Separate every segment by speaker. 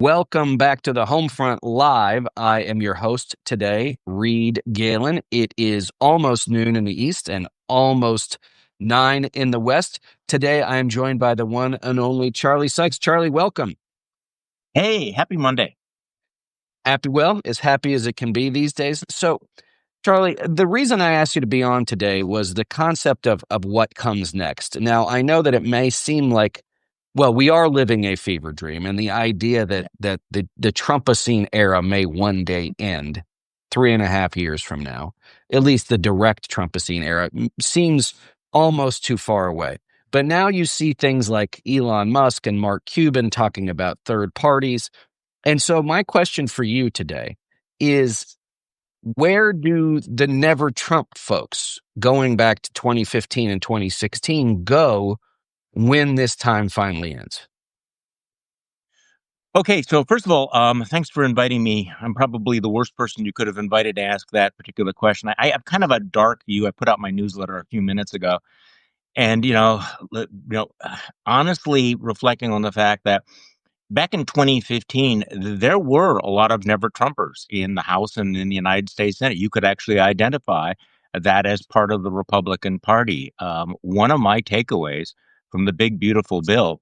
Speaker 1: Welcome back to the Homefront Live. I am your host today, Reed Galen. It is almost noon in the East and almost 9 in the West. Today, I am joined by the one and only Charlie Sykes. Charlie, welcome.
Speaker 2: Hey, happy Monday.
Speaker 1: As happy as it can be these days. So, Charlie, the reason I asked you to be on today was the concept of what comes next. Now, I know that it may seem like, well, we are living a fever dream, and the idea that the Trumpocene era may one day end 3.5 years from now, at least the direct Trumpocene era, seems almost too far away. But now you see things like Elon Musk and Mark Cuban talking about third parties. And so my question for you today is, where do the never Trump folks going back to 2015 and 2016 go when this time finally ends?
Speaker 2: Okay, so first of all, thanks for inviting me. I'm probably the worst person you could have invited to ask that particular question. I have kind of a dark view. I put out my newsletter a few minutes ago, and honestly, reflecting on the fact that back in 2015, there were a lot of never Trumpers in the House and in the United States Senate. You could actually identify that as part of the Republican Party. One of my takeaways from the big, beautiful bill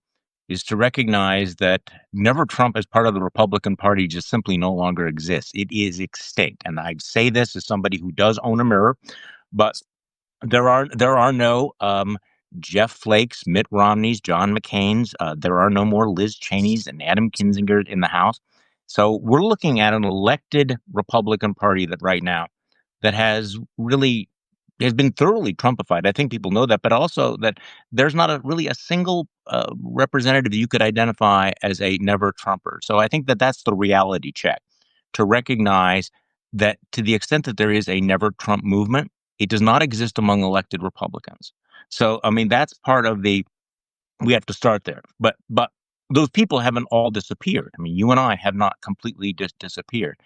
Speaker 2: is to recognize that never Trump as part of the Republican Party just simply no longer exists. It is extinct. And I say this as somebody who does own a mirror, but there are no Jeff Flakes, Mitt Romneys, John McCain's. There are no more Liz Cheney's and Adam Kinzinger's in the House. So we're looking at an elected Republican Party that right now that has been thoroughly Trumpified. I think people know that, but also that there's not really a single representative you could identify as a never Trumper. So I think that that's the reality check, to recognize that to the extent that there is a never Trump movement, it does not exist among elected Republicans. So, I mean, that's part of we have to start there. But those people haven't all disappeared. I mean, you and I have not completely disappeared.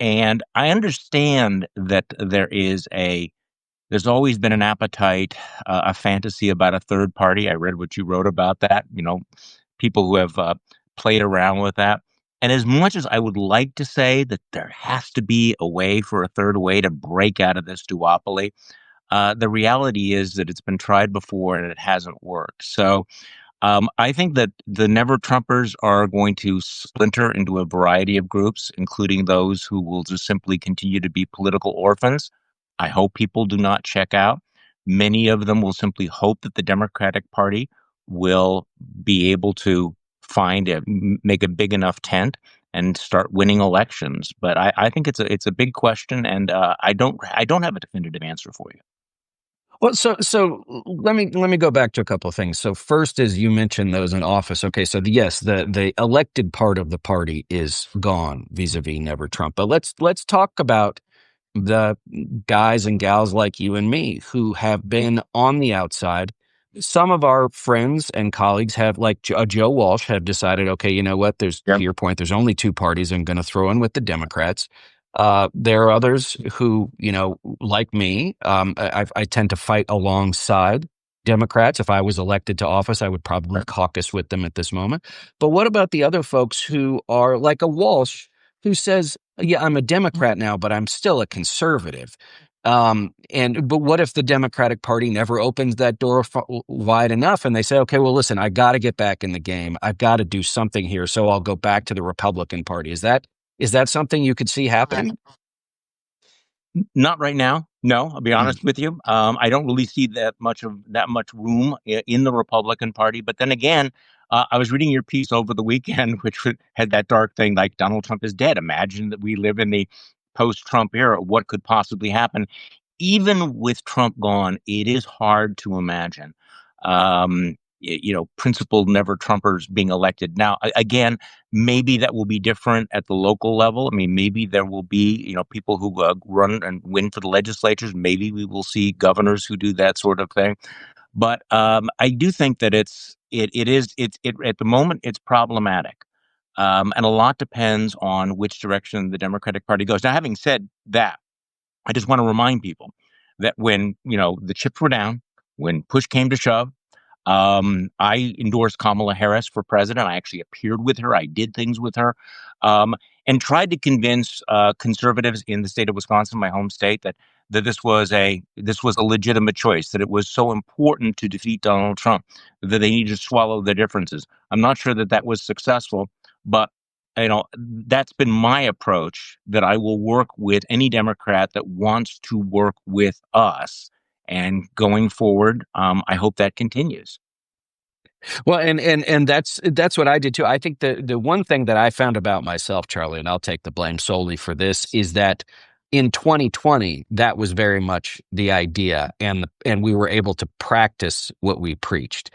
Speaker 2: And I understand that there's always been an appetite, a fantasy about a third party. I read what you wrote about that. People who have played around with that. And as much as I would like to say that there has to be a way for a third way to break out of this duopoly, the reality is that it's been tried before and it hasn't worked. So I think that the never Trumpers are going to splinter into a variety of groups, including those who will just simply continue to be political orphans. I hope people do not check out. Many of them will simply hope that the Democratic Party will be able to make a big enough tent and start winning elections. But I think it's a big question, and I don't have a definitive answer for you.
Speaker 1: Well, so let me go back to a couple of things. So first is, you mentioned those in office. Okay, so yes, the elected part of the party is gone vis-a-vis never Trump. But let's talk about the guys and gals like you and me who have been on the outside. Some of our friends and colleagues have, like Joe Walsh, have decided, okay, you know what? To your point, there's only two parties. I'm going to throw in with the Democrats. There are others who, like me, I tend to fight alongside Democrats. If I was elected to office, I would probably caucus with them at this moment. But what about the other folks who are like a Walsh, who says, yeah, I'm a Democrat now, but I'm still a conservative. But what if the Democratic Party never opens that door wide enough, and they say, okay, well, listen, I got to get back in the game. I've got to do something here, so I'll go back to the Republican Party. Is that something you could see happening?
Speaker 2: Not right now. No, I'll be
Speaker 1: Mm.
Speaker 2: honest with you. I don't really see that much room in the Republican Party. But then again, I was reading your piece over the weekend, which had that dark thing like Donald Trump is dead. Imagine that we live in the post-Trump era. What could possibly happen? Even with Trump gone, it is hard to imagine. Principled never Trumpers being elected. Now, again, maybe that will be different at the local level. I mean, maybe there will be, people who run and win for the legislatures. Maybe we will see governors who do that sort of thing. But I do think that at the moment it's problematic, and a lot depends on which direction the Democratic Party goes. Now, having said that, I just want to remind people that when the chips were down, when push came to shove, I endorsed Kamala Harris for president. I actually appeared with her. I did things with her, um, and tried to convince conservatives in the state of Wisconsin, my home state, that this was a legitimate choice. That it was so important to defeat Donald Trump that they needed to swallow their differences. I'm not sure that that was successful, but that's been my approach. That I will work with any Democrat that wants to work with us. And going forward, I hope that continues.
Speaker 1: Well, and that's what I did too. I think the one thing that I found about myself, Charlie, and I'll take the blame solely for this, is that in 2020, that was very much the idea, and we were able to practice what we preached.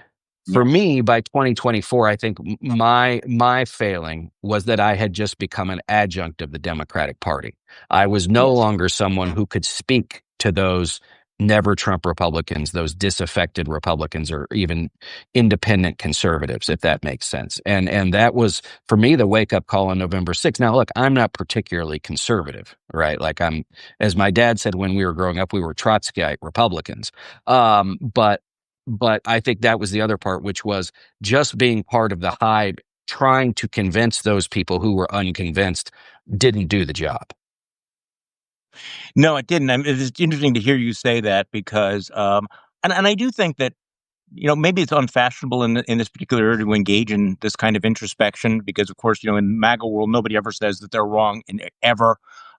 Speaker 1: For
Speaker 2: Yes.
Speaker 1: me, by 2024, I think my failing was that I had just become an adjunct of the Democratic Party. I was no
Speaker 2: Yes.
Speaker 1: longer someone who could speak to those never Trump Republicans, those disaffected Republicans, or even independent conservatives, if that makes sense. And that was for me the wake up call on November 6th. Now, look, I'm not particularly conservative, right? Like as my dad said when we were growing up, we were Trotskyite Republicans. But I think that was the other part, which was just being part of the hype, trying to convince those people who were unconvinced didn't do the job.
Speaker 2: No, it didn't. It's interesting to hear you say that because, and I do think that maybe it's unfashionable in this particular area to engage in this kind of introspection because, of course, in MAGA world, nobody ever says that they're wrong in ever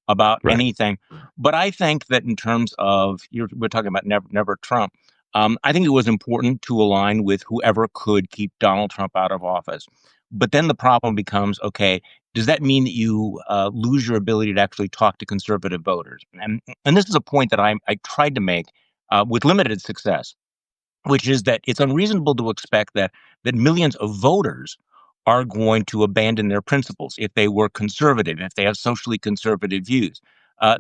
Speaker 2: about
Speaker 1: Right.
Speaker 2: anything. But I think that in terms of we're talking about never Trump. I think it was important to align with whoever could keep Donald Trump out of office. But then the problem becomes, okay, does that mean that you lose your ability to actually talk to conservative voters? And this is a point that I tried to make with limited success, which is that it's unreasonable to expect that millions of voters are going to abandon their principles if they were conservative, if they have socially conservative views.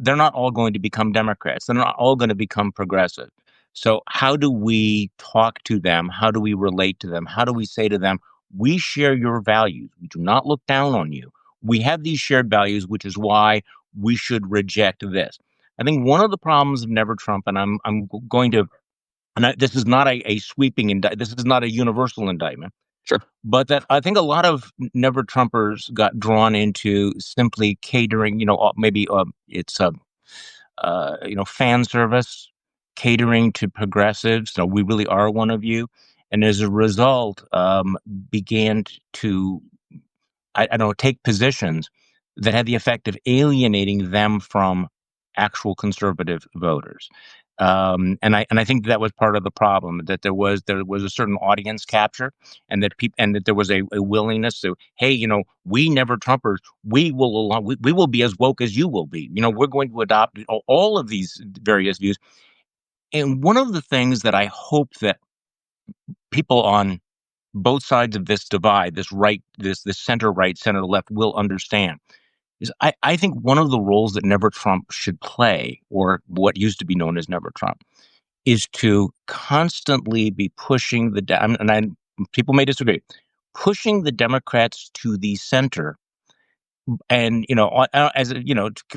Speaker 2: They're not all going to become Democrats. They're not all going to become progressive. So how do we talk to them? How do we relate to them? How do we say to them, we share your values. We do not look down on you. We have these shared values, which is why we should reject this. I think one of the problems of Never Trump, and I'm going to this is not a sweeping this is not a universal indictment,
Speaker 1: Sure.
Speaker 2: but that I think a lot of never Trumpers got drawn into simply catering, maybe it's fan service, catering to progressives. So we really are one of you. And as a result, began to I don't know, take positions that had the effect of alienating them from actual conservative voters. And I think that was part of the problem, that there was a certain audience capture, and that there was a willingness to, hey, we never Trumpers, we will be as woke as you will be. We're going to adopt all of these various views. And one of the things that I hope that people on both sides of this divide, this center right, center left, will understand is I think one of the roles that Never Trump should play, or what used to be known as Never Trump, is to constantly be pushing people may disagree, pushing the Democrats to the center and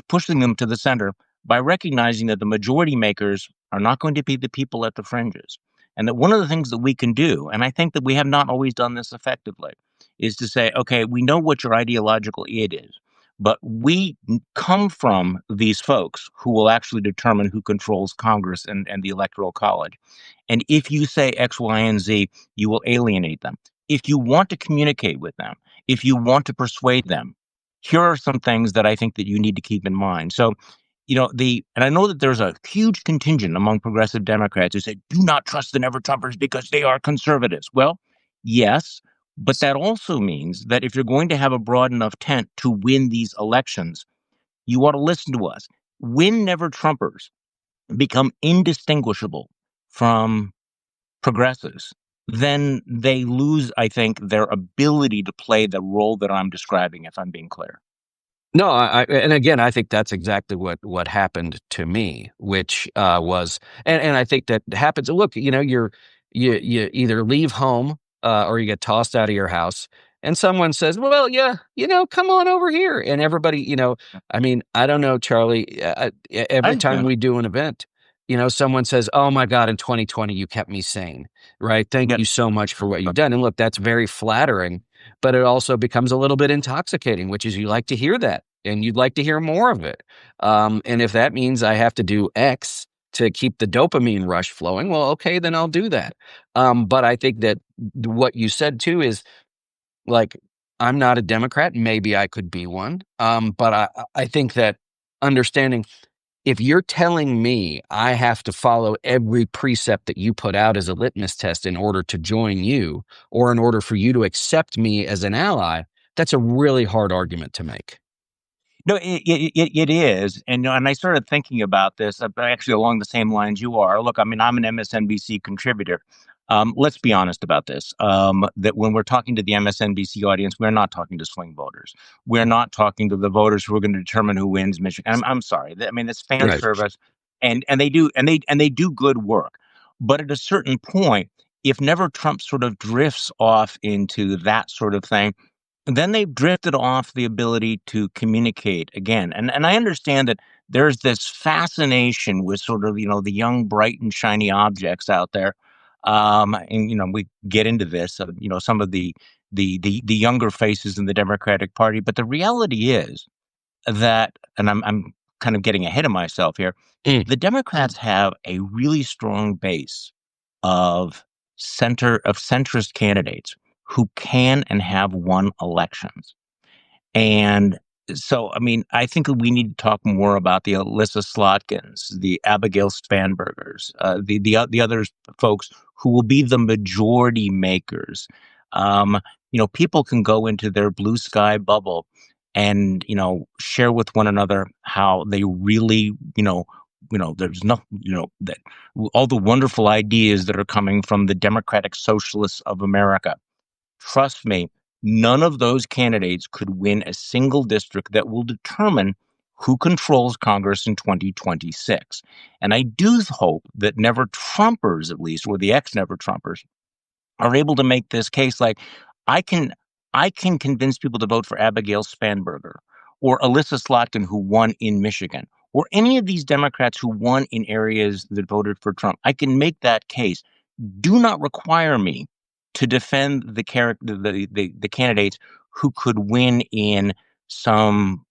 Speaker 2: pushing them to the center by recognizing that the majority makers are not going to be the people at the fringes, and that one of the things that we can do, and I think that we have not always done this effectively, is to say, okay, we know what your ideological id is, but we come from these folks who will actually determine who controls Congress and the Electoral College. And if you say X, Y, and Z, you will alienate them. If you want to communicate with them, if you want to persuade them, here are some things that I think that you need to keep in mind. So, and I know that there's a huge contingent among progressive Democrats who say, do not trust the Never Trumpers because they are conservatives. Well, yes, but that also means that if you're going to have a broad enough tent to win these elections, you ought to listen to us. When Never Trumpers become indistinguishable from progressives, then they lose, I think, their ability to play the role that I'm describing, if I'm being clear.
Speaker 1: No, and again, I think that's exactly what happened to me, which was, and I think that happens. Look, you either leave home or you get tossed out of your house, and someone says, "Well, yeah, come on over here," and everybody, I mean, I don't know, Charlie.
Speaker 2: I
Speaker 1: Every time
Speaker 2: understand.
Speaker 1: we do an event. someone says, "Oh my God, in 2020, you kept me sane," right? Thank
Speaker 2: Yeah.
Speaker 1: you so much for what you've done. And look, that's very flattering, but it also becomes a little bit intoxicating, which is you like to hear that and you'd like to hear more of it. And if that means I have to do X to keep the dopamine rush flowing, well, okay, then I'll do that. But I think that what you said too is like, I'm not a Democrat. Maybe I could be one. But I think that understanding if you're telling me I have to follow every precept that you put out as a litmus test in order to join you or in order for you to accept me as an ally, that's a really hard argument to make.
Speaker 2: No, it is, and I started thinking about this actually along the same lines you are. Look, I mean, I'm an MSNBC contributor. Let's be honest about this. That when we're talking to the MSNBC audience, we're not talking to swing voters. We're not talking to the voters who are going to determine who wins Michigan. I'm sorry. I mean, it's fan
Speaker 1: Right.
Speaker 2: service, and they do good work. But at a certain point, if Never Trump sort of drifts off into that sort of thing, then they've drifted off the ability to communicate again. And I understand that there's this fascination with sort of, the young, bright and shiny objects out there. And we get into this, some of the younger faces in the Democratic Party. But the reality is that, and I'm kind of getting ahead of myself here,
Speaker 1: Mm.
Speaker 2: the Democrats have a really strong base of centrist candidates who can and have won elections. And so, I mean, I think that we need to talk more about the Alyssa Slotkins, the Abigail Spanbergers, the others folks who will be the majority makers. Um, People can go into their blue sky bubble and share with one another how they really there's nothing that all the wonderful ideas that are coming from the Democratic Socialists of America. Trust me, none of those candidates could win a single district that will determine who controls Congress in 2026. And I do hope that never Trumpers, at least, or the ex never Trumpers, are able to make this case like I can I can convince people to vote for Abigail Spanberger or Alyssa Slotkin, who won in Michigan, or any of these Democrats who won in areas that voted for Trump. I can make that case. Do not require me to defend the character the candidates who could win in some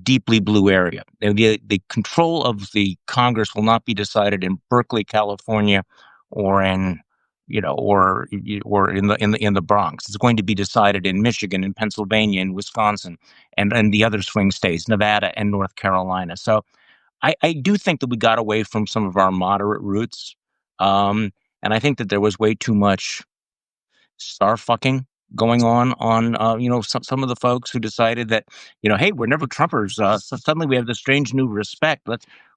Speaker 2: deeply blue area. The control of the Congress will not be decided in Berkeley, California, or in or in the Bronx. It's going to be decided in Michigan, in Pennsylvania, in Wisconsin, and the other swing states, Nevada and North Carolina. So I do think that we got away from some of our moderate roots, and I think that there was way too much star fucking going on some of the folks who decided that hey, we're never Trumpers, so suddenly we have this strange new respect.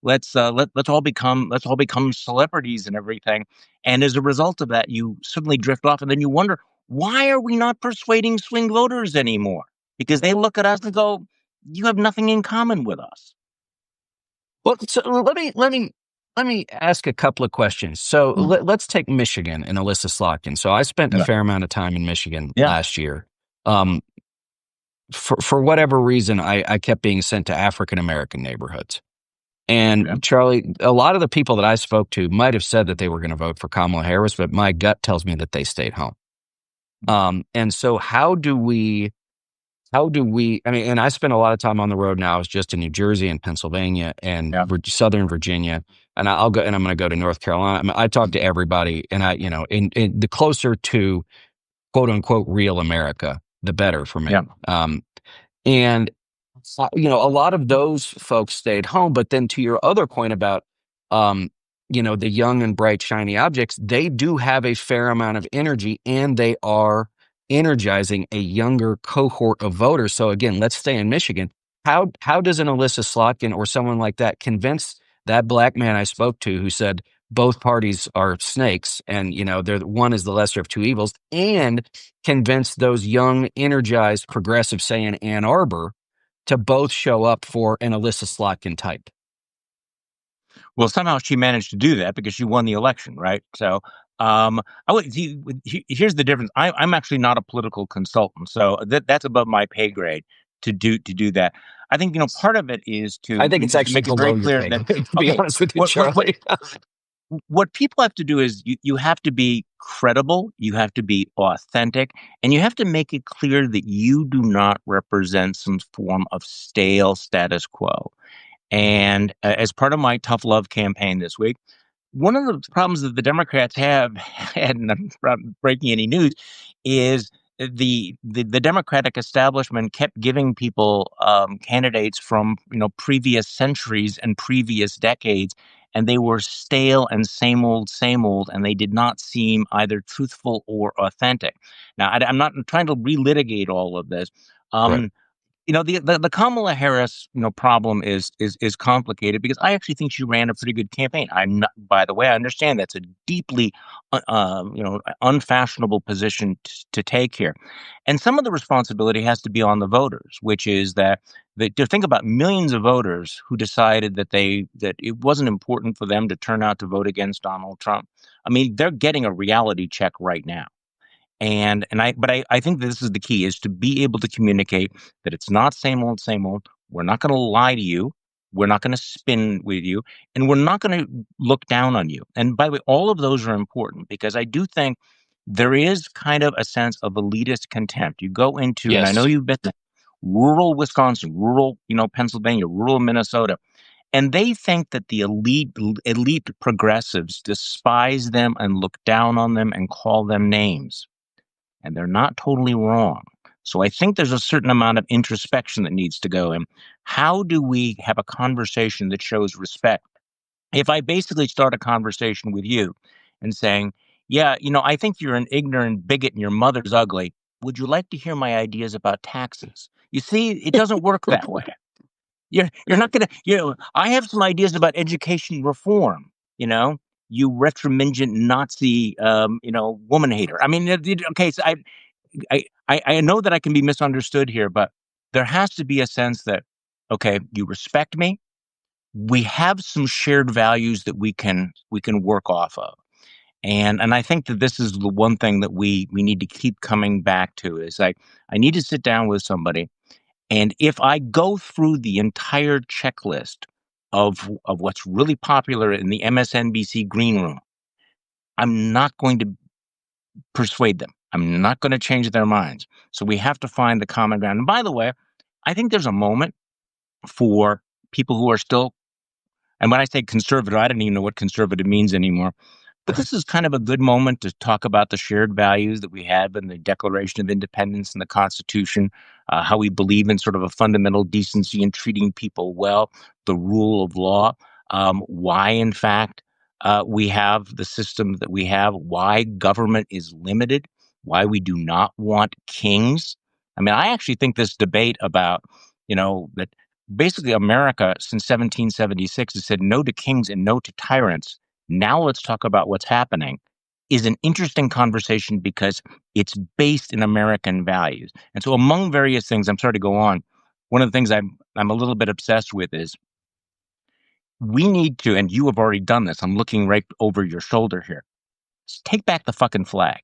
Speaker 2: Let's all become celebrities and everything, and as a result of that you suddenly drift off, and then you wonder, why are we not persuading swing voters anymore? Because they look at us and go, you have nothing in common with us.
Speaker 1: Well, so let me ask a couple of questions. So
Speaker 2: Mm.
Speaker 1: let's take Michigan and Alyssa Slotkin. So I spent a
Speaker 2: Yeah.
Speaker 1: fair amount of time in Michigan
Speaker 2: Yeah.
Speaker 1: last year. Um, for whatever reason, I kept being sent to African American neighborhoods.
Speaker 2: Yeah.
Speaker 1: And Charlie, a lot of the people that I spoke to might have said that they were going to vote for Kamala Harris, but my gut tells me that they stayed home. And so I mean, and I spent a lot of time on the road now. I was just in New Jersey and Pennsylvania and
Speaker 2: Yeah.
Speaker 1: Southern Virginia, and I'll go and I'm going to go to North Carolina. I mean, I talk to everybody, and in the closer to quote unquote real America, the better for me.
Speaker 2: Yeah.
Speaker 1: And a lot of those folks stayed home. But then to your other point about, the young and bright, shiny objects, they do have a fair amount of energy and they are energizing a younger cohort of voters. So again, let's stay in Michigan. How does an Alyssa Slotkin or someone like that convince that black man I spoke to who said both parties are snakes and, one is the lesser of two evils, and convince those young, energized, progressive, say in Ann Arbor, to both show up for an Alyssa Slotkin type?
Speaker 2: Well, somehow she managed to do that because she won the election, right? So, I would here's the difference. I'm actually not a political consultant, so that's above my pay grade to do that. I think, part of it is
Speaker 1: I
Speaker 2: to
Speaker 1: think it's actually
Speaker 2: make it very
Speaker 1: below your
Speaker 2: clear
Speaker 1: pay
Speaker 2: that,
Speaker 1: grade, to be
Speaker 2: okay,
Speaker 1: honest with you,
Speaker 2: what
Speaker 1: Charlie.
Speaker 2: what people have to do is you have to be credible, you have to be authentic, and you have to make it clear that you do not represent some form of stale status quo. And as part of my tough love campaign this week, one of the problems that the Democrats have had, and I'm not breaking any news, is the Democratic establishment kept giving people candidates from previous centuries and previous decades, and they were stale and same old, and they did not seem either truthful or authentic. Now, I'm not trying to relitigate all of this.
Speaker 1: Right.
Speaker 2: Um, the Kamala Harris, problem is complicated because I actually think she ran a pretty good campaign. I'm not, by the way, I understand that's a deeply, unfashionable position to take here, and some of the responsibility has to be on the voters, which is that to think about millions of voters who decided that it wasn't important for them to turn out to vote against Donald Trump. I mean, they're getting a reality check right now. But I think this is the key is to be able to communicate that it's not same old, same old. We're not going to lie to you. We're not going to spin with you, and we're not going to look down on you. And by the way, all of those are important because I do think there is kind of a sense of elitist contempt. You go into, and I know
Speaker 1: Yes.
Speaker 2: you've been to rural Wisconsin, rural, Pennsylvania, rural Minnesota, and they think that the elite progressives despise them and look down on them and call them names, and they're not totally wrong. So I think there's a certain amount of introspection that needs to go in. How do we have a conversation that shows respect? If I basically start a conversation with you and saying, yeah, I think you're an ignorant bigot and your mother's ugly. Would you like to hear my ideas about taxes? You see, it doesn't work that way. You're not gonna, I have some ideas about education reform, you know, you retromingent Nazi, woman hater. I mean, okay, so I know that I can be misunderstood here, but there has to be a sense that, okay, you respect me. We have some shared values that we can work off of. And I think that this is the one thing that we need to keep coming back to is like I need to sit down with somebody, and if I go through the entire checklist of what's really popular in the MSNBC green room, I'm not going to persuade them. I'm not going to change their minds. So we have to find the common ground. And by the way, I think there's a moment for people who are still, and when I say conservative, I don't even know what conservative means anymore. But this is kind of a good moment to talk about the shared values that we have in the Declaration of Independence and the Constitution, how we believe in sort of a fundamental decency and treating people well, the rule of law, why, in fact, we have the system that we have, why government is limited, why we do not want kings. I mean, I actually think this debate about, that basically America since 1776 has said no to kings and no to tyrants. Now let's talk about what's happening is an interesting conversation because it's based in American values. And so among various things, I'm sorry to go on, one of the things I'm a little bit obsessed with is we need to, and you have already done this, I'm looking right over your shoulder here. Take back the fucking flag.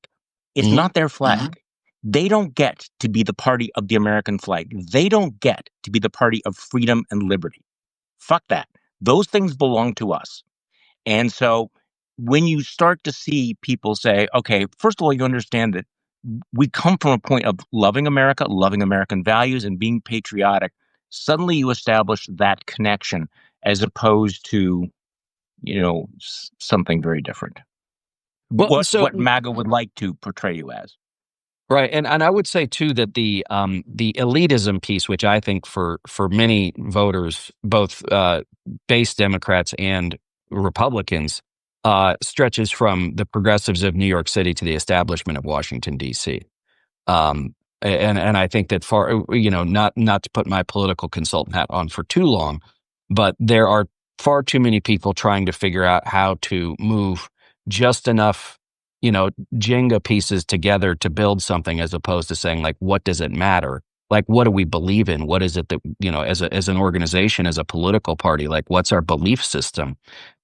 Speaker 2: It's
Speaker 1: Mhm.
Speaker 2: not their flag. They don't get to be the party of the American flag. They don't get to be the party of freedom and liberty. Fuck that. Those things belong to us. And so when you start to see people say, okay, first of all, you understand that we come from a point of loving America, loving American values, and being patriotic. Suddenly you establish that connection as opposed to, something very different.
Speaker 1: Well,
Speaker 2: What MAGA would like to portray you as.
Speaker 1: right, and I would say too that the elitism piece, which I think for many voters, both base Democrats and Republicans, stretches from the progressives of New York City to the establishment of Washington D.C. And I think that not to put my political consultant hat on for too long, but there are far too many people trying to figure out how to move just enough, Jenga pieces together to build something, as opposed to saying like, what does it matter? Like, what do we believe in? What is it that, as an organization, as a political party, like, what's our belief system?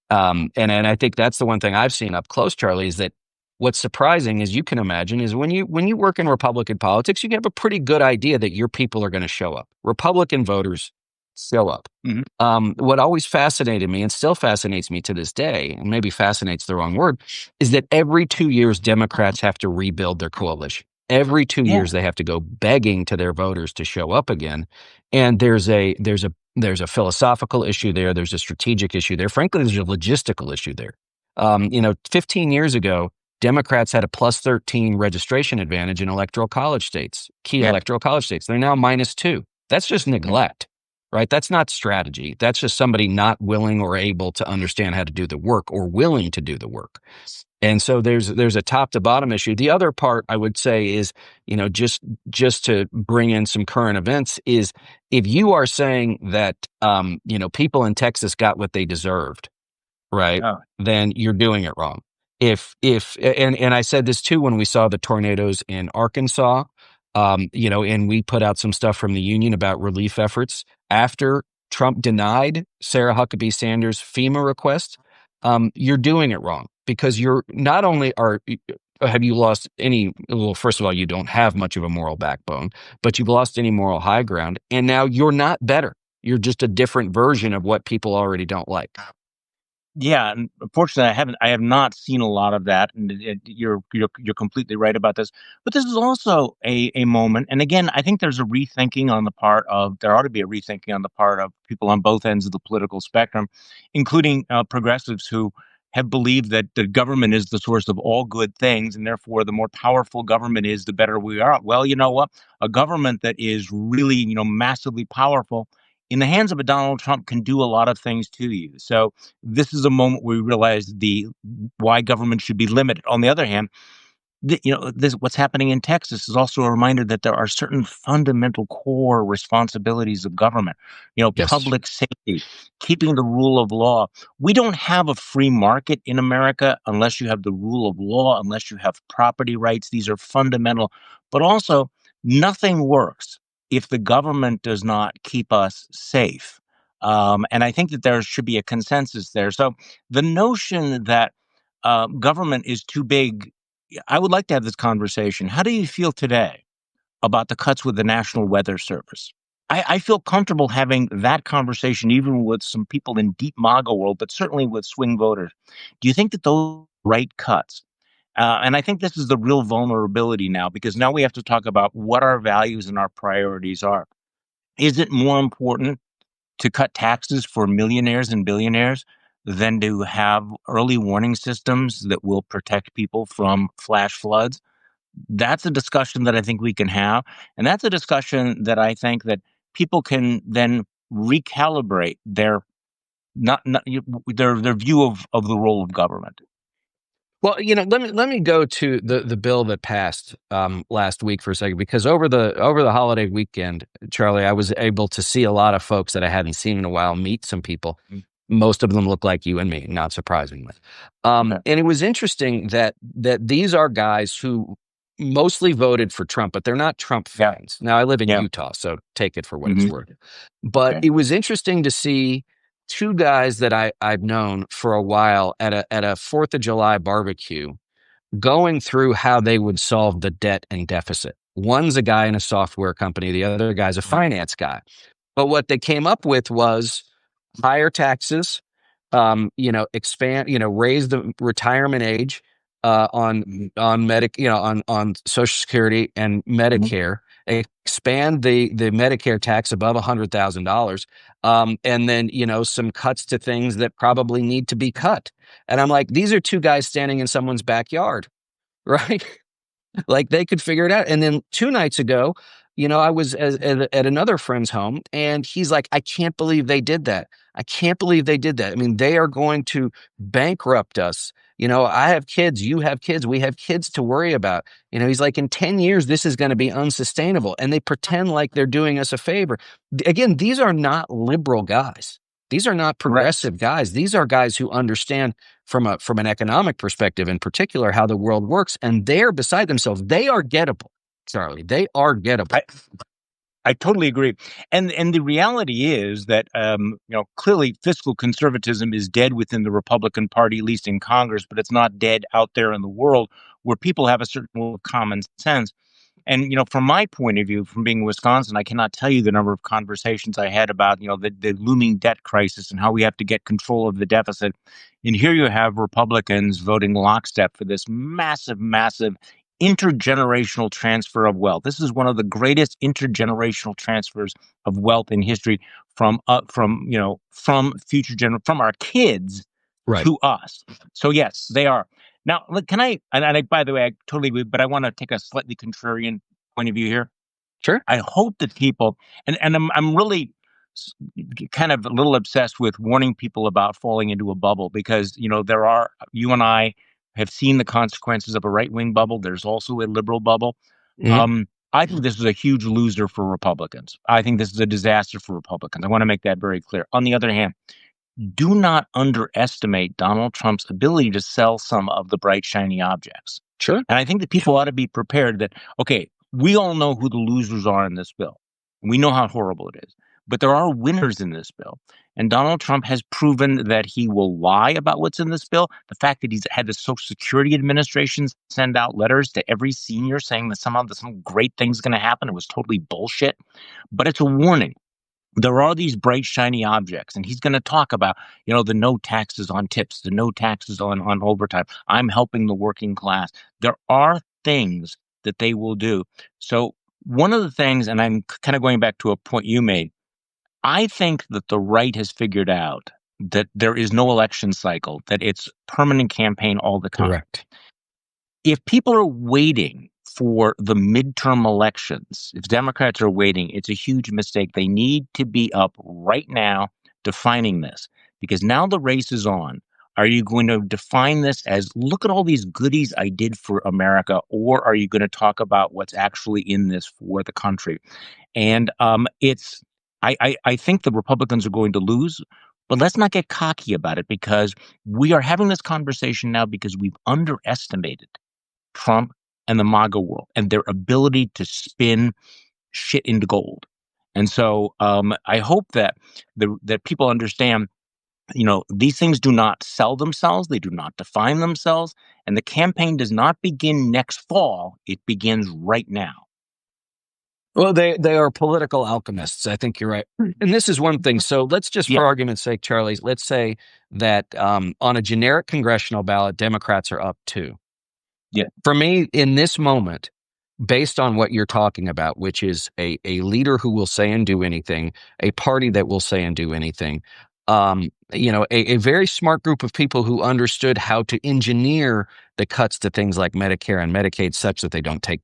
Speaker 1: And I think that's the one thing I've seen up close, Charlie, is that what's surprising, as you can imagine, is when you work in Republican politics, you have a pretty good idea that your people are going to show up. Republican voters show up.
Speaker 2: Mhm.
Speaker 1: What always fascinated me and still fascinates me to this day, and maybe fascinates the wrong word, is that every 2 years, Democrats have to rebuild their coalition. Every two
Speaker 2: Yeah.
Speaker 1: years, they have to go begging to their voters to show up again. And there's a philosophical issue there. There's a strategic issue there. Frankly, there's a logistical issue there. 15 years ago, Democrats had a plus 13 registration advantage in electoral college states, key
Speaker 2: Yeah.
Speaker 1: electoral college states. They're now -2. That's just
Speaker 2: Yeah.
Speaker 1: neglect, right? That's not strategy. That's just somebody not willing or able to understand how to do the work or willing to do the work. And so there's a top to bottom issue. The other part I would say is, just to bring in some current events is if you are saying that, people in Texas got what they deserved, right,
Speaker 2: Oh,
Speaker 1: then you're doing it wrong. If and I said this too when we saw the tornadoes in Arkansas, and we put out some stuff from the union about relief efforts after Trump denied Sarah Huckabee Sanders' FEMA request. You're doing it wrong because you're not only have you lost any, well, first of all, you don't have much of a moral backbone, but you've lost any moral high ground, and now you're not better. You're just a different version of what people already don't like.
Speaker 2: yeah, and unfortunately, I have not seen a lot of that, and you're completely right about this. But this is also a moment, and again, I think there's a rethinking on the part of there ought to be a rethinking on the part of people on both ends of the political spectrum, including progressives who have believed that the government is the source of all good things, and therefore, the more powerful government is, the better we are. Well, you know what? A government that is really, massively powerful in the hands of a Donald Trump can do a lot of things to you. So this is a moment where we realize the why government should be limited. On the other hand, this what's happening in Texas is also a reminder that there are certain fundamental core responsibilities of government.
Speaker 1: Yes.
Speaker 2: Public safety, keeping the rule of law. We don't have a free market in America unless you have the rule of law, unless you have property rights. These are fundamental, but also nothing works if the government does not keep us safe. And I think that there should be a consensus there. So the notion that government is too big, I would like to have this conversation. How do you feel today about the cuts with the National Weather Service? I feel comfortable having that conversation, even with some people in deep MAGA world, but certainly with swing voters. Do you think that those are right cuts? And I think this is the real vulnerability now, because now we have to talk about what our values and our priorities are. Is it more important to cut taxes for millionaires and billionaires than to have early warning systems that will protect people from flash floods? That's a discussion that I think we can have, and that's a discussion that I think that people can then recalibrate their view of the role of government.
Speaker 1: Well, let me go to the bill that passed last week for a second, because over the holiday weekend, Charlie, I was able to see a lot of folks that I hadn't seen in a while, meet some people.
Speaker 2: Mm.
Speaker 1: Most of them look like you and me, not surprisingly.
Speaker 2: Okay.
Speaker 1: And it was interesting that these are guys who mostly voted for Trump, but they're not Trump
Speaker 2: Yeah.
Speaker 1: fans. Now, I live in
Speaker 2: Yeah.
Speaker 1: Utah, so take it for what it's
Speaker 2: Hmm.
Speaker 1: worth. But
Speaker 2: Okay.
Speaker 1: it was interesting to see two guys that I've known for a while at a 4th of July barbecue going through how they would solve the debt and deficit. One's a guy in a software company, the other guy's a finance guy. But what they came up with was higher taxes, expand, raise the retirement age on
Speaker 2: Mhm.
Speaker 1: on Social Security and
Speaker 2: Mhm.
Speaker 1: Medicare, expand the Medicare tax above $100,000, and then some cuts to things that probably need to be cut. And I'm like, these are two guys standing in someone's backyard, right? Like they could figure it out. And then 2 nights ago, I was at another friend's home, and he's like, I can't believe they did that. I can't believe they did that. I mean, they are going to bankrupt us. I have kids, you have kids, we have kids to worry about. He's like, in 10 years, this is going to be unsustainable. And they pretend like they're doing us a favor. Again, these are not liberal guys. These are not
Speaker 2: Right.
Speaker 1: progressive guys. These are guys who understand from an economic perspective, in particular, how the world works, and they're beside themselves. They are gettable, Charlie. They are gettable.
Speaker 2: I, I totally agree. And the reality is that clearly fiscal conservatism is dead within the Republican Party, at least in Congress, but it's not dead out there in the world where people have a certain level of common sense. And from my point of view, from being in Wisconsin, I cannot tell you the number of conversations I had about the looming debt crisis and how we have to get control of the deficit. And here you have Republicans voting lockstep for this massive, massive intergenerational transfer of wealth. This is one of the greatest intergenerational transfers of wealth in history from our kids
Speaker 1: Right.
Speaker 2: to us. So yes, they are. Now, look, can I? And by the way, I totally agree, but I want to take a slightly contrarian point of view here.
Speaker 1: Sure.
Speaker 2: I hope that people, and I'm really kind of a little obsessed with warning people about falling into a bubble, because you and I have seen the consequences of a right wing bubble. There's also a liberal bubble.
Speaker 1: Mhm.
Speaker 2: I think this is a huge loser for Republicans. I think this is a disaster for Republicans. I want to make that very clear. On the other hand, do not underestimate Donald Trump's ability to sell some of the bright, shiny objects.
Speaker 1: Sure.
Speaker 2: And I think that people ought to be prepared that, okay, we all know who the losers are in this bill. We know how horrible it is. But there are winners in this bill. And Donald Trump has proven that he will lie about what's in this bill. The fact that he's had the Social Security Administration send out letters to every senior saying that somehow some great thing's going to happen, it was totally bullshit. But it's a warning. There are these bright, shiny objects, and he's going to talk about, the no taxes on tips, the no taxes on overtime. I'm helping the working class. There are things that they will do. So one of the things, and I'm kind of going back to a point you made, I think that the right has figured out that there is no election cycle, that it's permanent campaign all the time.
Speaker 1: Correct.
Speaker 2: If people are waiting for the midterm elections, if Democrats are waiting, it's a huge mistake. They need to be up right now defining this, because now the race is on. Are you going to define this as, look at all these goodies I did for America, or are you going to talk about what's actually in this for the country? And I think the Republicans are going to lose, but let's not get cocky about it, because we are having this conversation now because we've underestimated Trump and the MAGA world and their ability to spin shit into gold. And so I hope that that people understand, these things do not sell themselves, they do not define themselves, and the campaign does not begin next fall. It begins right now.
Speaker 1: Well, they are political alchemists. I think you're right. And this is one thing. So let's just,
Speaker 2: Yeah.
Speaker 1: for argument's sake, Charlie, let's say that on a generic congressional ballot, Democrats are up 2.
Speaker 2: Yeah.
Speaker 1: For me, in this moment, based on what you're talking about, which is a leader who will say and do anything, a party that will say and do anything, a very smart group of people who understood how to engineer the cuts to things like Medicare and Medicaid such that they don't take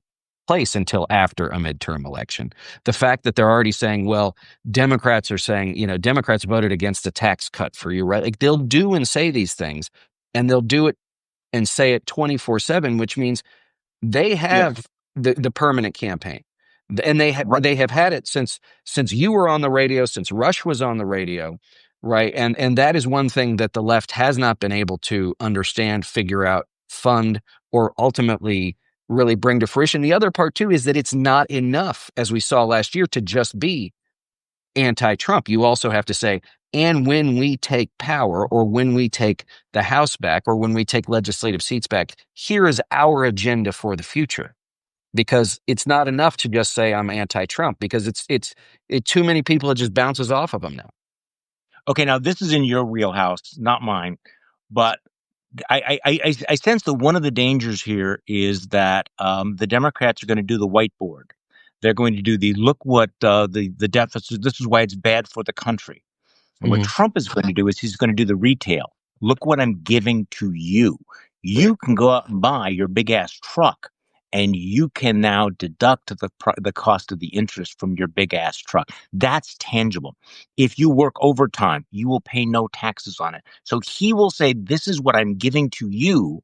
Speaker 1: place until after a midterm election. The fact that they're already saying, well, Democrats are saying, Democrats voted against a tax cut for you, right? Like, they'll do and say these things, and they'll do it and say it 24/7, which means they have the permanent campaign, and they have had it since you were on the radio, since Rush was on the radio, right? And that is one thing that the left has not been able to understand, figure out, fund, or ultimately really bring to fruition. The other part too is that it's not enough, as we saw last year, to just be anti-Trump. You also have to say, and when we take power, or when we take the House back, or when we take legislative seats back, here is our agenda for the future. Because it's not enough to just say I'm anti-Trump, because it's too many people, it just bounces off of them now.
Speaker 2: Okay, now this is in your wheelhouse, not mine, but I sense that one of the dangers here is that the Democrats are going to do the whiteboard. They're going to do the look what the deficit. This is why it's bad for the country. And what
Speaker 1: Mhm.
Speaker 2: Trump is going to do is he's going to do the retail. Look what I'm giving to you. You can go out and buy your big ass truck, and you can now deduct the cost of the interest from your big ass truck. That's tangible. If you work overtime, you will pay no taxes on it. So he will say, "This is what I'm giving to you,"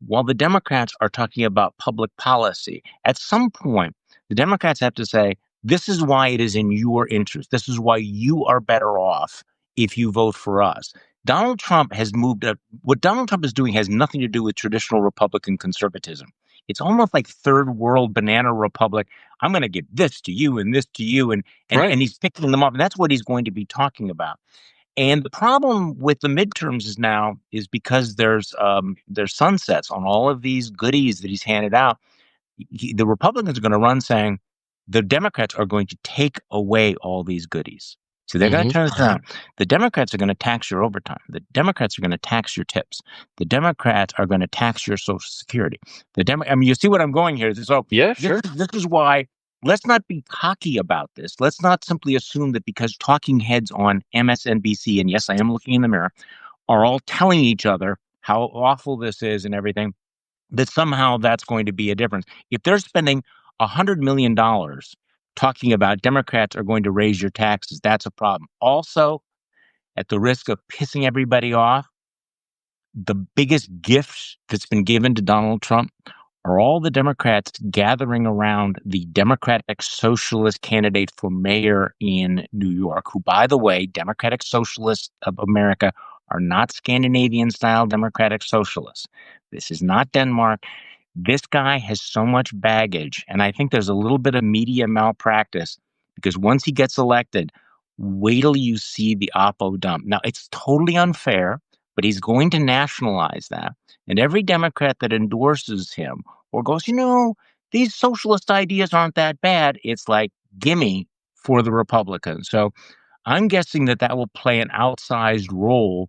Speaker 2: while the Democrats are talking about public policy. At some point, the Democrats have to say, this is why it is in your interest. This is why you are better off if you vote for us. Donald Trump has moved up. What Donald Trump is doing has nothing to do with traditional Republican conservatism. It's almost like third world banana republic. I'm going to give this to you and this to you.
Speaker 1: Right.
Speaker 2: And he's picking them up. And that's what he's going to be talking about. And the problem with the midterms is because there's sunsets on all of these goodies that he's handed out. the Republicans are going to run saying the Democrats are going to take away all these goodies. So they're going to turn this around. The Democrats are going to tax your overtime. The Democrats are going to tax your tips. The Democrats are going to tax your Social Security. I mean, you see what I'm going here. So
Speaker 1: Yeah,
Speaker 2: this,
Speaker 1: sure.
Speaker 2: this is why let's not be cocky about this. Let's not simply assume that because talking heads on MSNBC, and yes, I am looking in the mirror, are all telling each other how awful this is and everything, that somehow that's going to be a difference. If they're spending $100 million talking about Democrats are going to raise your taxes, that's a problem. Also, at the risk of pissing everybody off, the biggest gift that's been given to Donald Trump are all the Democrats gathering around the Democratic Socialist candidate for mayor in New York, who, by the way, Democratic Socialists of America are not Scandinavian style Democratic Socialists. This is not Denmark. This guy has so much baggage, and I think there's a little bit of media malpractice because once he gets elected, wait till you see the Oppo dump. Now, it's totally unfair, but he's going to nationalize that. And every Democrat that endorses him or goes, these socialist ideas aren't that bad, it's like, gimme for the Republicans. So I'm guessing that will play an outsized role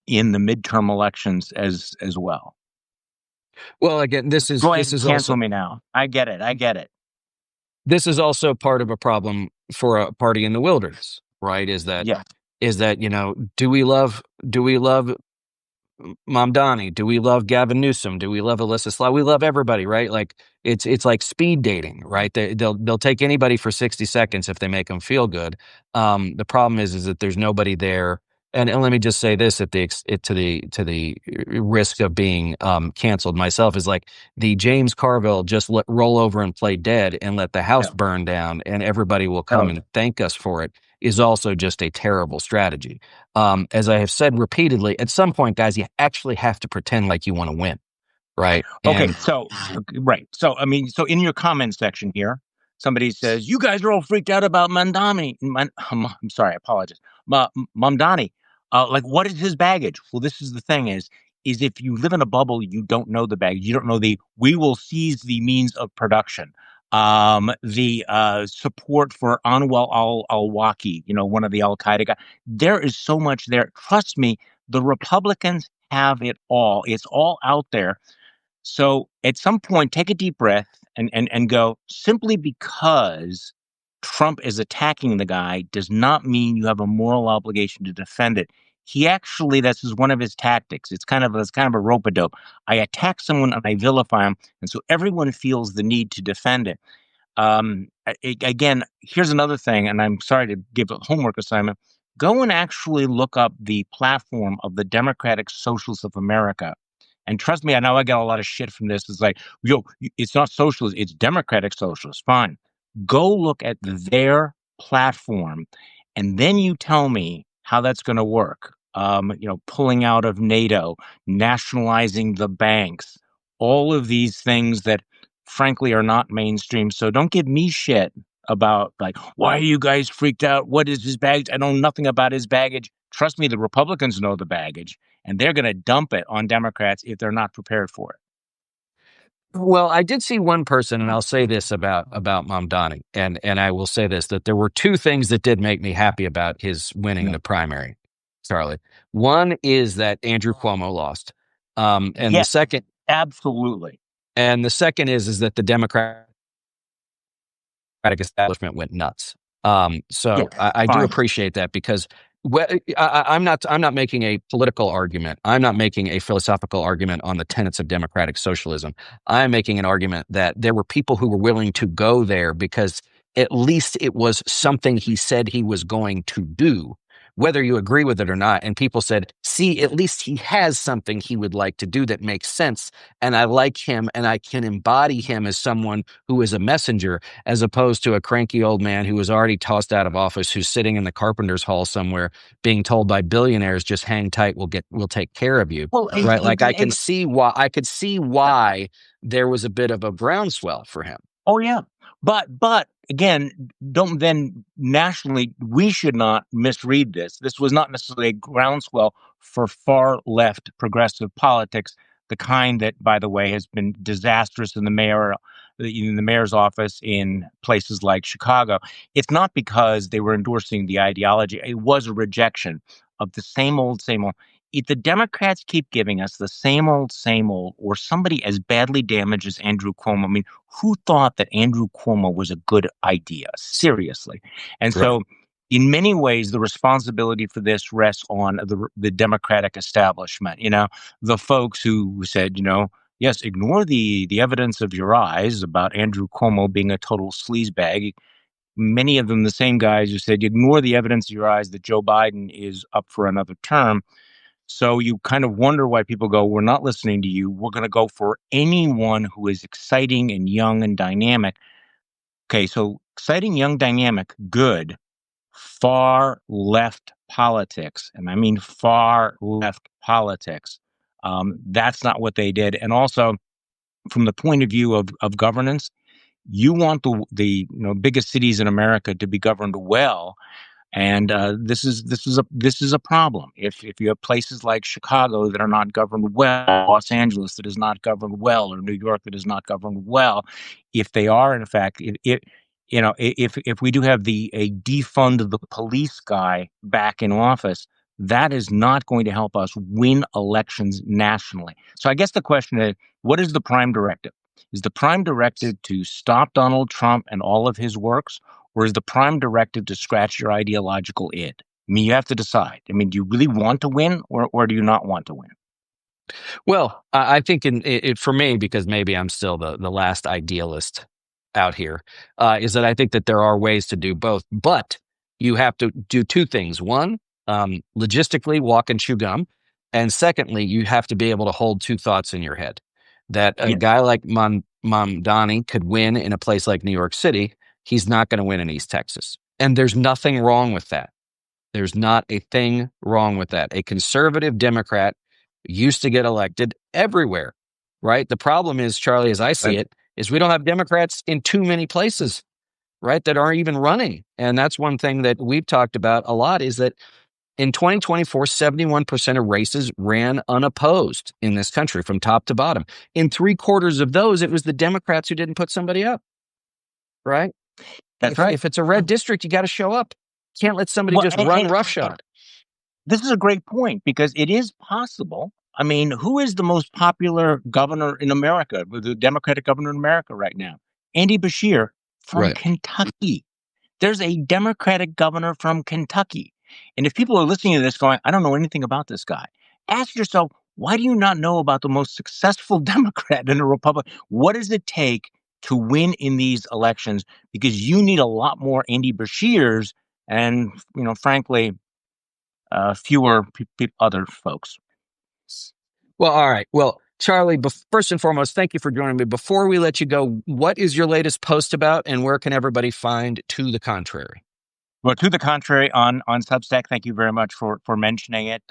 Speaker 2: in the midterm elections as well.
Speaker 1: Well, again,
Speaker 2: Go ahead and cancel me now. I get it. I get it.
Speaker 1: this is also part of a problem for a party in the wilderness, right?
Speaker 2: Yeah.
Speaker 1: Do we love Mamdani? Do we love Gavin Newsom? Do we love Alyssa Slau? We love everybody, right? Like it's like speed dating, right? They'll take anybody for 60 seconds if they make them feel good. The problem is that there's nobody there. And let me just say this to the risk of being canceled myself is like the James Carville just roll over and play dead and let the house
Speaker 2: Yeah.
Speaker 1: burn down and everybody will come
Speaker 2: Oh,
Speaker 1: and thank us for it is also just a terrible strategy. As I have said repeatedly, at some point, guys, you actually have to pretend like you want to win, right?
Speaker 2: okay.
Speaker 1: And
Speaker 2: So, right. So, I mean, so in your comment section here, somebody says, you guys are all freaked out about Mandami. I'm sorry, I apologize. Mamdani. Like, what is his baggage? Well, this is the thing is if you live in a bubble, you don't know the baggage. You don't know we will seize the means of production. The support for Anwar al-Awlaki, one of the Al-Qaeda guys. There is so much there. Trust me, the Republicans have it all. It's all out there. So at some point, take a deep breath and go, simply because Trump is attacking the guy does not mean you have a moral obligation to defend it. He actually, this is one of his tactics. It's kind of a rope-a-dope. I attack someone and I vilify him, and so everyone feels the need to defend it. Again, here's another thing, and I'm sorry to give a homework assignment. Go and actually look up the platform of the Democratic Socialists of America. And trust me, I know I got a lot of shit from this. It's like, it's not socialist, it's Democratic Socialist. Fine. Go look at their platform, and then you tell me how that's going to work. Pulling out of NATO, nationalizing the banks, all of these things that frankly are not mainstream. So don't give me shit about like, why are you guys freaked out? What is his baggage? I know nothing about his baggage. Trust me, the Republicans know the baggage, and they're going to dump it on Democrats if they're not prepared for it.
Speaker 1: well, I did see one person, and I'll say this about Mamdani, and I will say this that there were two things that did make me happy about his winning
Speaker 2: Yeah.
Speaker 1: the primary, Charlie. One is that Andrew Cuomo lost, and the
Speaker 2: Yes,
Speaker 1: second
Speaker 2: absolutely.
Speaker 1: is that the Democratic establishment went nuts.
Speaker 2: Yeah,
Speaker 1: So I do
Speaker 2: fine.
Speaker 1: appreciate that because I'm not making a political argument. I'm not making a philosophical argument on the tenets of democratic socialism. I'm making an argument that there were people who were willing to go there because at least it was something he said he was going to do, whether you agree with it or not. And people said, see, at least he has something he would like to do that makes sense. And I like him and I can embody him as someone who is a messenger as opposed to a cranky old man who was already tossed out of office, who's sitting in the carpenter's hall somewhere being told by billionaires, just hang tight, we'll take care of you.
Speaker 2: Well,
Speaker 1: Right. Like I could see why there was a bit of a groundswell for him.
Speaker 2: oh yeah, but again, don't then nationally we should not misread this. This was not necessarily a groundswell for far left progressive politics, the kind that, by the way, has been disastrous in the in the mayor's office in places like Chicago, it's not because they were endorsing the ideology. It was a rejection of the same old, same old. If the Democrats keep giving us the same old, or somebody as badly damaged as Andrew Cuomo, I mean, who thought that Andrew Cuomo was a good idea? Seriously. And
Speaker 1: Right.
Speaker 2: so, in many ways, the responsibility for this rests on the Democratic establishment. The folks who said, yes, ignore the evidence of your eyes about Andrew Cuomo being a total sleazebag. Many of them, the same guys who said, ignore the evidence of your eyes that Joe Biden is up for another term. So you kind of wonder why people go, we're not listening to you. We're going to go for anyone who is exciting and young and dynamic. Okay, so exciting, young, dynamic, good. Far left politics, and I mean far left politics. That's not what they did. And also, from the point of view of governance, you want the biggest cities in America to be governed well, and this is a problem. If you have places like Chicago that are not governed well, Los Angeles that is not governed well, or New York that is not governed well, if they are in fact, if we do have a defund the police guy back in office, that is not going to help us win elections nationally. So I guess the question is, what is the prime directive? Is the prime directive to stop Donald Trump and all of his works? Or is the prime directive to scratch your ideological id? I mean, you have to decide. I mean, do you really want to win, or do you not want to win?
Speaker 1: Well, I think for me, because maybe I'm still the last idealist out here, is that I think that there are ways to do both, but you have to do two things. One, logistically walk and chew gum. And secondly, you have to be able to hold two thoughts in your head. That a
Speaker 2: Yeah,
Speaker 1: guy like Mamdani could win in a place like New York City. He's not going to win in East Texas. And there's nothing wrong with that. There's not a thing wrong with that. A conservative Democrat used to get elected everywhere, right? The problem is, Charlie, as I see
Speaker 2: but
Speaker 1: it, is we don't have Democrats in too many places, right, that aren't even running. And that's one thing that we've talked about a lot, is that in 2024, 71% of races ran unopposed in this country from top to bottom. In 3/4 of those, it was the Democrats who didn't put somebody up, right?
Speaker 2: that's right.
Speaker 1: If it's a red district, you got to show up. Can't let somebody
Speaker 2: Well,
Speaker 1: just run roughshod.
Speaker 2: this is a great point because it is possible. I mean, who is the most popular governor in America, the Democratic governor in America right now? Andy Beshear from
Speaker 1: Right.
Speaker 2: Kentucky. There's a Democratic governor from Kentucky. And if people are listening to this going, I don't know anything about this guy, ask yourself, why do you not know about the most successful Democrat in a Republic? What does it take to win in these elections? Because you need a lot more Andy Beshears and, frankly, fewer other folks.
Speaker 1: Well, all right. Well, Charlie, first and foremost, thank you for joining me. Before we let you go, what is your latest post about, and where can everybody find To the Contrary?
Speaker 2: Well, to the contrary, on Substack, thank you very much for mentioning it.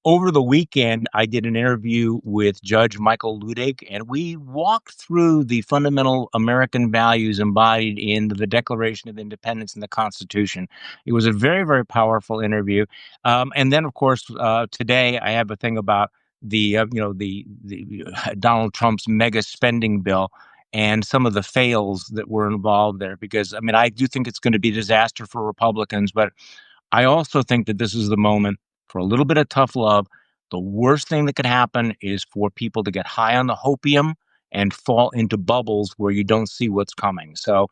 Speaker 2: Over the weekend, I did an interview with Judge Michael Ludig, and we walked through the fundamental American values embodied in the Declaration of Independence and the Constitution. It was a very, very powerful interview. And then, of course, today I have a thing about the Donald Trump's mega spending bill and some of the fails that were involved there. Because, I mean, I do think it's going to be a disaster for Republicans, but I also think that this is the moment for a little bit of tough love. The worst thing that could happen is for people to get high on the hopium and fall into bubbles where you don't see what's coming. So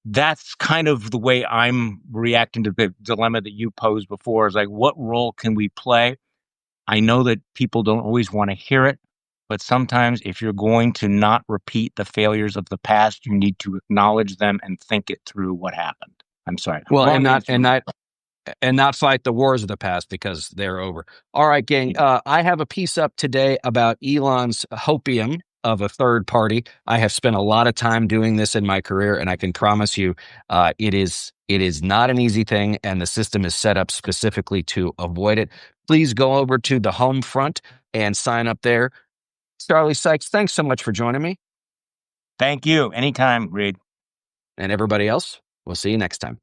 Speaker 2: that's kind of the way I'm reacting to the dilemma that you posed before, is like, what role can we play? I know that people don't always want to hear it, but sometimes if you're going to not repeat the failures of the past, you need to acknowledge them and think it through what happened. I'm sorry.
Speaker 1: Well,
Speaker 2: Long answer.
Speaker 1: and not fight the wars of the past, because they're over. All right, gang. I have a piece up today about Elon's hopium of a third party. I have spent a lot of time doing this in my career, and I can promise you, it is not an easy thing, and the system is set up specifically to avoid it. Please go over to the home front and sign up there. Charlie Sykes, thanks so much for joining me.
Speaker 2: Thank you. Anytime, Reed.
Speaker 1: And everybody else, we'll see you next time.